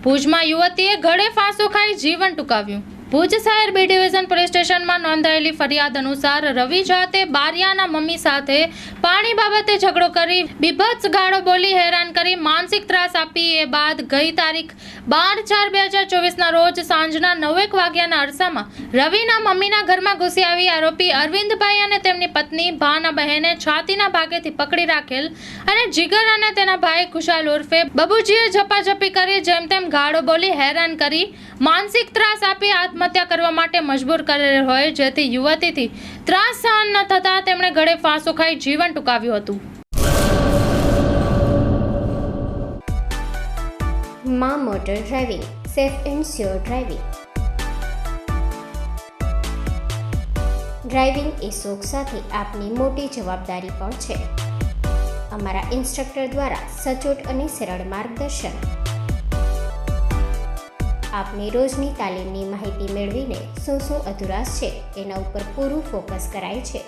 ભુજમાં યુવતીએ ગળે ફાંસો ખાઈ જીવન ટૂંકાવ્યું। ભુજ શહેર બી ડિવિઝન પોલીસ સ્ટેશનમાં નોંધાયેલી ફરિયાદ અનુસાર રવિ જાતે બારિયાના મમ્મી સાથે પાણી બાબતે ઝઘડો કરી બીભત્સ ગાળો બોલી હેરાન કરી માનસિક ત્રાસ આપી એ બાદ ગઈ તારીખ 12/4/2024ના રોજ સાંજના 9 વાગ્યાના અરસામાં રવિના મમ્મીના ઘરમાં ઘૂસી આવી આરોપી અરવિંદભાઈ અને તેમની પત્ની ભાના બહેને છાતીના ભાગેથી પકડી રાખેલ અને જીગર અને તેના ભાઈ ખુશાલ ઉર્ફે બબુજીએ ઝપાઝપી કરી જેમ તેમ ગાળો બોલી હેરાન કરી માનસિક ત્રાસ આપી આત્મહત્યા કરવા માટે મજબૂર કરેલ હોય, જેથી યુવતીથી ત્રાસ સહન ન થતા તેમણે ગળે ફાંસો ખાઈ જીવન ટૂંકાવ્યું હતું। માં motor driving, safe and sure driving. Driving એ શોખ સાથે આપની મોટી જવાબદારી પણ છે। અમારા ઇન્સ્ટ્રક્ટર દ્વારા સચોટ અને સરળ માર્ગદર્શન આપની રોજની તાલીમની માહિતી મેળવીને શું અધુરાશ છે એના ઉપર પૂરું ફોકસ કરાય છે।